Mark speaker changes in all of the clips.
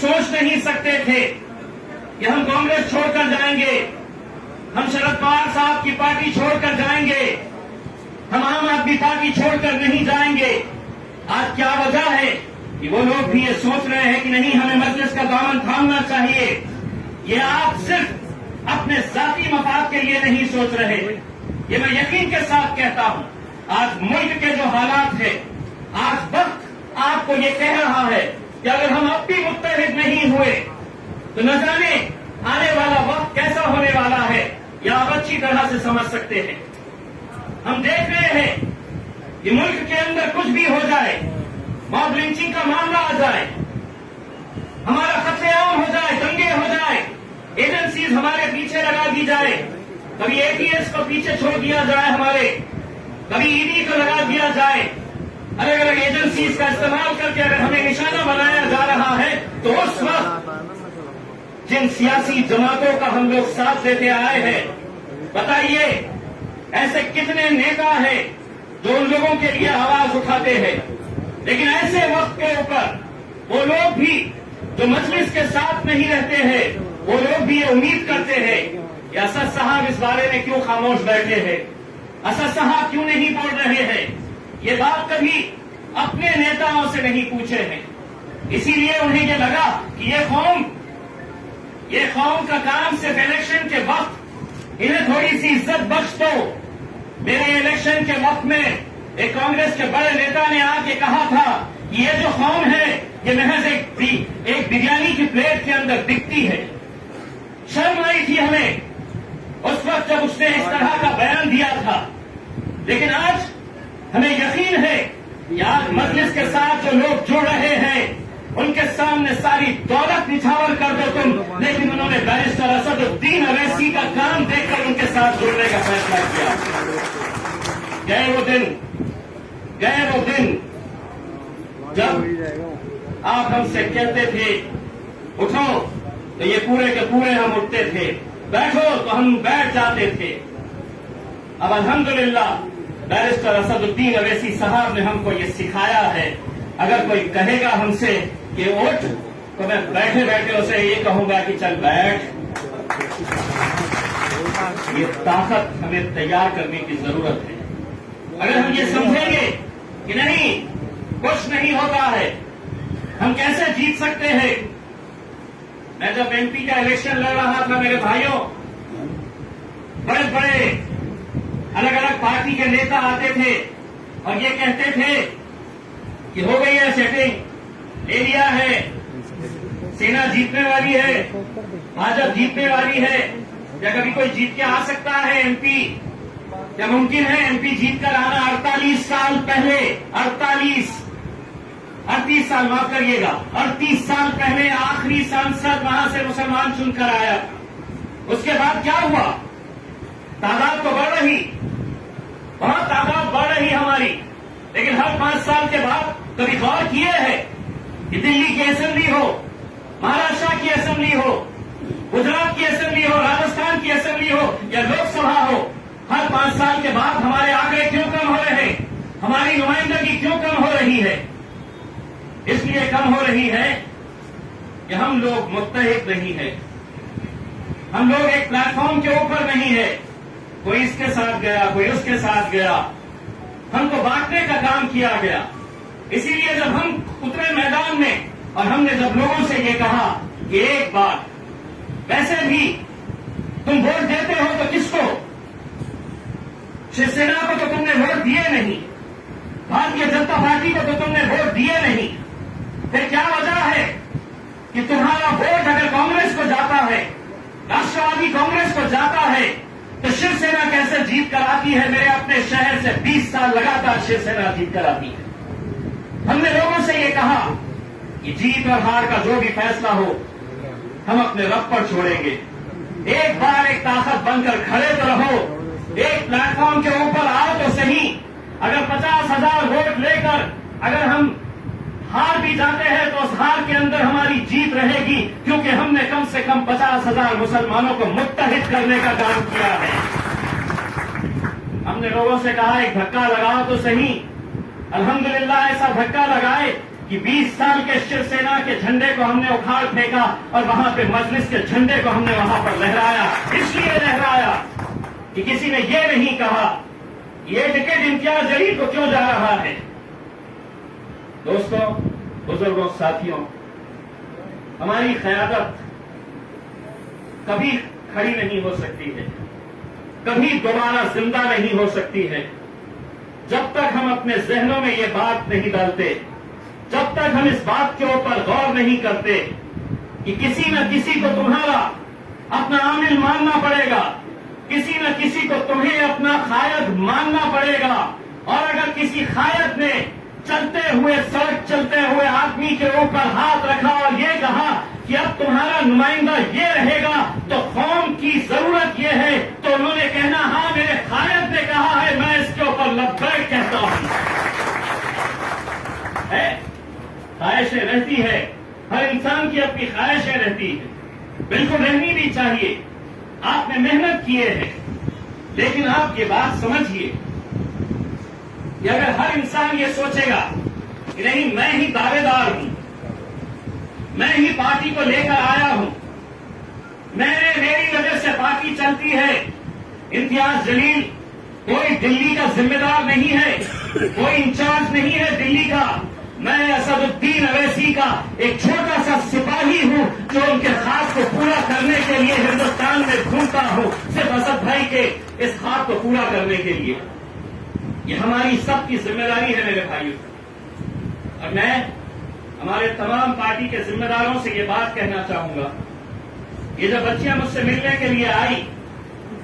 Speaker 1: سوچ نہیں سکتے تھے کہ ہم کانگریس چھوڑ کر جائیں گے، ہم شرد پوار صاحب کی پارٹی چھوڑ کر جائیں گے، ہم عام آدمی پارٹی چھوڑ کر نہیں جائیں گے، آج کیا وجہ ہے کہ وہ لوگ بھی یہ سوچ رہے ہیں کہ نہیں ہمیں مجلس کا دامن تھامنا چاہیے؟ یہ آپ صرف اپنے ذاتی مفاد کے لیے نہیں سوچ رہے، یہ میں یقین کے ساتھ کہتا ہوں، آج ملک کے جو حالات ہیں، آج وقت آپ کو یہ کہہ رہا ہے کہ اگر ہم اب بھی متحد نہیں ہوئے تو نہ جانے آنے والا وقت کیسا ہونے والا ہے، یہ آپ اچھی طرح سے سمجھ سکتے ہیں۔ ہم دیکھ رہے ہیں کہ ملک کے اندر کچھ بھی ہو جائے، موب لنچنگ کا معاملہ آ جائے، ہمارا قتل عام ہو جائے، دنگے ہو جائے، ایجنسیز ہمارے پیچھے لگا دی جائے، کبھی اے ٹی ایس کو پیچھے چھوڑ دیا جائے، ہمارے کبھی ای ڈی کو لگا دیا جائے، الگ الگ ایجنسیز کا استعمال کر کے اگر ہمیں نشانہ بنایا جا رہا ہے تو اس وقت جن سیاسی جماعتوں کا ہم لوگ ساتھ دیتے آئے ہیں، بتائیے ایسے کتنے نیتا ہیں جو ان لوگوں کے لیے آواز اٹھاتے ہیں، لیکن ایسے وقت کے اوپر وہ لوگ بھی جو مجلس کے ساتھ نہیں رہتے ہیں، وہ لوگ بھی یہ امید کرتے ہیں کہ اسد صاحب اس بارے میں کیوں خاموش بیٹھے ہیں، اسد صاحب کیوں نہیں بول رہے ہیں، یہ بات کبھی اپنے نیتاؤں سے نہیں پوچھے ہیں، اسی لیے انہیں یہ لگا کہ یہ قوم کا کام صرف الیکشن کے وقت انہیں تھوڑی سی عزت بخش دو۔ میرے الیکشن کے وقت میں ایک کانگریس کے بڑے نیتا نے آ کے کہا تھا کہ یہ جو قوم ہے یہ محض ایک بریانی کی پلیٹ کے اندر دکھتی ہے۔ شرم آئی تھی ہمیں اس وقت جب اس نے اس طرح کا بیان دیا تھا، لیکن آج ہمیں یقین ہے کہ آج مجلس کے ساتھ جو لوگ جڑ رہے ہیں ان کے سامنے ساری دولت نچھاور کر دو تم، لیکن انہوں نے بیرسٹر اسد الدین اویسی کا کام دیکھ کر ان کے ساتھ جڑنے کا فیصلہ کیا۔ گئے وہ دن جب آپ ہم سے کہتے تھے اٹھو تو یہ پورے کے پورے ہم اٹھتے تھے، بیٹھو تو ہم بیٹھ جاتے تھے۔ اب الحمدللہ بیرسٹر اسد الدین اویسی صاحب نے ہم کو یہ سکھایا ہے، اگر کوئی کہے گا ہم سے کہ اٹھ تو میں بیٹھے بیٹھے اسے یہ کہوں گا کہ چل بیٹھ۔ یہ طاقت ہمیں تیار کرنے کی ضرورت ہے۔ اگر ہم یہ سمجھیں گے کہ نہیں کچھ نہیں ہوتا ہے، ہم کیسے جیت سکتے ہیں؟ میں جب ایم پی کا الیکشن لڑ رہا تھا میرے بھائیوں، بڑے بڑے الگ الگ پارٹی کے نیتا آتے تھے اور یہ کہتے تھے کہ ہو گئی ہے سیٹنگ، لے لیا ہے، سینا جیتنے والی ہے، بھاجپا جیتنے والی ہے، یا کبھی کوئی جیت کے آ سکتا ہے ایم پی؟ کیا ممکن ہے ایم پی جیت کر آنا؟ 48 سال پہلے 38 سال معاف کریے گا، 38 سال پہلے آخری سانسد وہاں سے مسلمان چن کر آیا۔ اس کے بعد کیا ہوا؟ تعداد تو بڑھ رہی، بہت تعداد بڑھ رہی ہماری، لیکن ہر 5 سال کے بعد کبھی غور کیے ہیں کہ دلی کی اسمبلی ہو، مہاراشٹر کی اسمبلی ہو، گجرات کی اسمبلی ہو، راجستھان کی اسمبلی ہو یا لوک سبھا ہو، ہر 5 سال کے بعد ہمارے آنکڑے کیوں کم ہو رہے ہیں؟ ہماری نمائندگی کیوں کم ہو رہی ہے؟ اس لیے کم ہو رہی ہے کہ ہم لوگ متحد نہیں ہیں، ہم لوگ ایک پلیٹ فارم کے اوپر نہیں ہے، کوئی اس کے ساتھ گیا، کوئی اس کے ساتھ گیا، ہم کو بانٹنے کا کام کیا گیا۔ اسی لیے جب ہم اترے میدان میں اور ہم نے جب لوگوں سے یہ کہا کہ ایک بات، ویسے بھی تم ووٹ دیتے ہو تو کس کو؟ شیو سینا کو تو تم نے ووٹ دیے نہیں، بھارتیہ جنتا پارٹی کو تو تم نے ووٹ دیے نہیں، پھر کیا وجہ ہے کہ تمہارا ووٹ اگر کانگریس کو جاتا ہے، راشٹروادی کانگریس کو جاتا ہے، تو شیو سینا کیسے جیت کر آتی ہے؟ میرے اپنے شہر سے 20 سال لگاتار شیو سینا جیت کر آتی ہے۔ ہم نے لوگوں سے یہ کہا کہ جیت اور ہار کا جو بھی فیصلہ ہو ہم اپنے رب پر چھوڑیں گے، ایک بار ایک طاقت بن کر کھڑے تو رہو، ایک پلیٹ فارم کے اوپر آؤ تو صحیح۔ اگر 50,000 ووٹ لے کر اگر ہم ہار بھی جاتے ہیں تو اس ہار کے اندر ہماری جیت رہے گی، کیونکہ ہم نے کم سے کم 50,000 مسلمانوں کو متحد کرنے کا کام کیا ہے۔ ہم نے لوگوں سے کہا ایک دھکا لگاؤ تو صحیح، الحمدللہ ایسا دھکا لگائے کہ 20 سال کے شیو سینا کے جھنڈے کو ہم نے اکھاڑ پھینکا اور وہاں پہ مجلس کے جھنڈے کو ہم نے وہاں پر لہرایا. اس لیے لہرایا کہ کسی نے یہ نہیں کہا یہ ٹکٹ امتیاز جلیل کو کیوں جا رہا ہے. دوستوں، بزرگوں، ساتھیوں، ہماری قیادت کبھی کھڑی نہیں ہو سکتی ہے، کبھی دوبارہ زندہ نہیں ہو سکتی ہے جب تک ہم اپنے ذہنوں میں یہ بات نہیں ڈالتے، جب تک ہم اس بات کے اوپر غور نہیں کرتے کہ کسی نہ کسی کو تمہارا اپنا عامل ماننا پڑے گا، کسی نہ کسی کو تمہیں اپنا قائد ماننا پڑے گا. اور اگر کسی قائد نے چلتے ہوئے سڑک چلتے ہوئے آدمی کے اوپر ہاتھ رکھا اور یہ کہا کہ اب تمہارا نمائندہ یہ رہے گا تو قوم کی ضرورت یہ ہے، تو انہوں نے کہنا ہاں میرے قائد نے کہا ہے، میں اس کے اوپر لبیک کہتا ہوں. خواہشیں رہتی ہے، ہر انسان کی اپنی خواہشیں رہتی ہیں، بالکل رہنی بھی چاہیے. آپ نے محنت کیے ہیں، لیکن آپ یہ بات سمجھیے کہ اگر ہر انسان یہ سوچے گا کہ نہیں میں ہی دعوے دار ہوں، میں ہی پارٹی کو لے کر آیا ہوں، میری وجہ سے پارٹی چلتی ہے، امتیاز جلیل کوئی دلی کا ذمہ دار نہیں ہے، کوئی انچارج نہیں ہے دلی کا، میں اسد الدین اویسی کا ایک چھوٹا سا سپاہی ہوں جو ان کے خواب کو پورا کرنے کے لیے ہندوستان میں گھومتا ہوں، صرف اسد بھائی کے اس خواب کو پورا کرنے کے لیے. یہ ہماری سب کی ذمہ داری ہے میرے بھائیوں. اور میں ہمارے تمام پارٹی کے ذمہ داروں سے یہ بات کہنا چاہوں گا، یہ جب بچیاں مجھ سے ملنے کے لیے آئی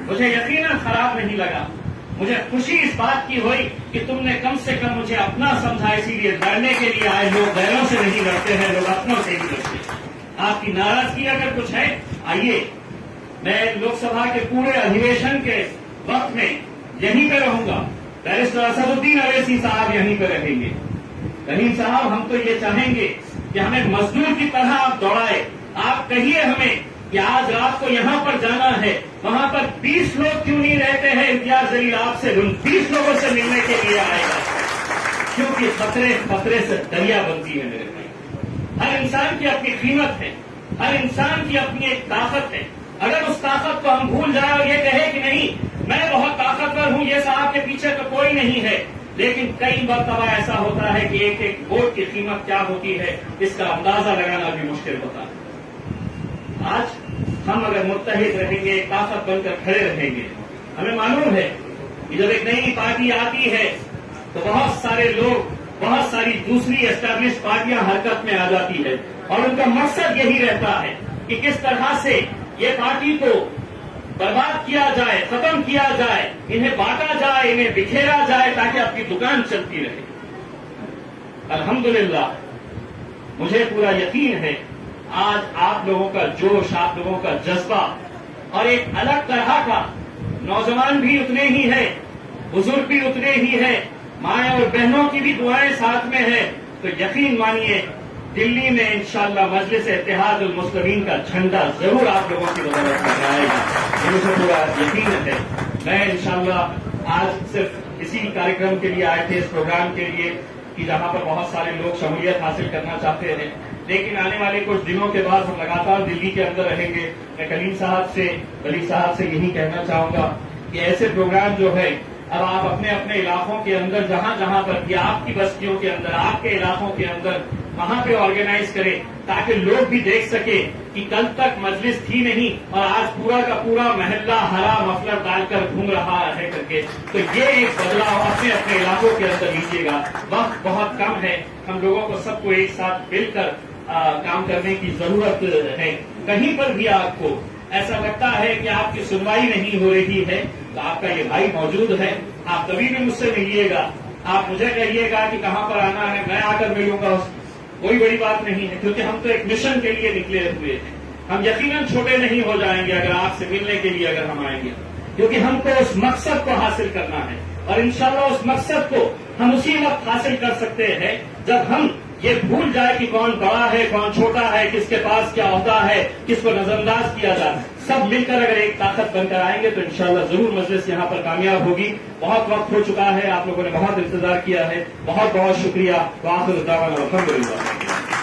Speaker 1: مجھے یقیناً خراب نہیں لگا، مجھے خوشی اس بات کی ہوئی کہ تم نے کم سے کم مجھے اپنا سمجھا، اسی لیے لڑنے کے لیے آئے. لوگ غیروں سے نہیں لڑتے ہیں، لوگ اپنوں سے ہی لڑتے ہیں. آپ کی ناراضگی اگر کچھ ہے آئیے، میں لوک سبھا کے پورے ادھیویشن کے وقت میں یہیں پہ رہوں گا. بیرسٹر اسد الدین اویسی صاحب یہیں پہ رہیں گے. رحیم صاحب ہم تو یہ چاہیں گے کہ ہمیں مزدور کی طرح آپ دوڑائے. آپ کہیے ہمیں کہ آج رات کو یہاں پر جانا ہے، وہاں پر 20 لوگ کیوں نہیں رہتے ہیں؟ امتیاز جلیل آپ سے 20 لوگوں سے ملنے کے لیے آئے گا، کیونکہ خطرے سے دریا بنتی ہے میرے بھائی. ہر انسان کی اپنی قیمت ہے، ہر انسان کی اپنی ایک طاقت ہے. اگر اس طاقت کو ہم بھول جائیں اور یہ کہے کہ نہیں میں بہت طاقتور ہوں، یہ صاحب کے پیچھے تو کوئی نہیں ہے، لیکن کئی مرتبہ ایسا ہوتا ہے کہ ایک ایک ووٹ کی قیمت کیا ہوتی ہے اس کا اندازہ لگانا بھی مشکل ہوتا ہے. آج ہم اگر متحد رہیں گے، طاقت بن کر کھڑے رہیں گے، ہمیں معلوم ہے کہ جب ایک نئی پارٹی آتی ہے تو بہت سارے لوگ، بہت ساری دوسری اسٹیبلش پارٹیاں حرکت میں آ جاتی ہے، اور ان کا مقصد یہی رہتا ہے کہ کس طرح سے یہ پارٹی کو برباد کیا جائے، ختم کیا جائے، انہیں بانٹا جائے، انہیں بکھیرا جائے تاکہ آپ کی دکان چلتی رہے. الحمدللہ مجھے پورا یقین ہے آج آپ لوگوں کا جوش، آپ لوگوں کا جذبہ اور ایک الگ طرح کا، نوجوان بھی اتنے ہی ہے، بزرگ بھی اتنے ہی ہے، مائیں اور بہنوں کی بھی دعائیں ساتھ میں ہے، تو یقین مانیے دلی میں انشاءاللہ مجلس اتحاد المسلمین کا جھنڈا ضرور آپ لوگوں کی بدولت میں آئے گا، مجھے پورا یقین ہے. میں انشاءاللہ آج صرف اسی کارکرم کے لیے آئے تھے، اس پروگرام کے لیے کہ جہاں پر بہت سارے لوگ شمولیت حاصل کرنا چاہتے ہیں، لیکن آنے والے کچھ دنوں کے بعد ہم لگاتار دلی کے اندر رہیں گے. میں کلیم صاحب سے، ولی صاحب سے یہی کہنا چاہوں گا کہ ایسے پروگرام جو ہے اب آپ اپنے اپنے علاقوں کے اندر جہاں جہاں پر یا آپ کی بستیوں کے اندر، آپ کے علاقوں کے اندر وہاں پہ آرگنائز کریں تاکہ لوگ بھی دیکھ سکے کہ کل تک مجلس تھی نہیں اور آج پورا کا پورا محلہ ہرا مفلر ڈال کر گھوم رہا ہے کر کے. تو یہ ایک بدلاؤ اپنے اپنے علاقوں کے اندر لیجیے گا. وقت بہت کم ہے، ہم لوگوں کو سب کو ایک ساتھ مل کر کام کرنے کی ضرورت ہے. کہیں پر بھی آپ کو ایسا لگتا ہے کہ آپ کی سنوائی نہیں ہو رہی ہے تو آپ کا یہ بھائی موجود ہے، آپ کبھی بھی مجھ سے ملیے گا، آپ مجھے کہیے گا کہ کہاں پر آنا ہے، میں آ کر ملوں گا. کوئی بڑی بات نہیں ہے، کیونکہ ہم تو ایک مشن کے لیے نکلے ہوئے ہیں. ہم یقیناً چھوٹے نہیں ہو جائیں گے اگر آپ سے ملنے کے لیے اگر ہم آئیں گے، کیونکہ ہم کو اس مقصد کو حاصل کرنا ہے، اور انشاءاللہ اس مقصد کو ہم اسی وقت حاصل کر سکتے ہیں جب ہم یہ بھول جائے کہ کون بڑا ہے کون چھوٹا ہے، کس کے پاس کیا عہدہ ہے، کس کو نظر انداز کیا جائے، سب مل کر اگر ایک طاقت بن کر آئیں گے تو انشاءاللہ ضرور مجلس یہاں پر کامیاب ہوگی۔ بہت وقت ہو چکا ہے، آپ لوگوں نے بہت انتظار کیا ہے، بہت بہت شکریہ۔ وآخر دعوانا الحمدللہ۔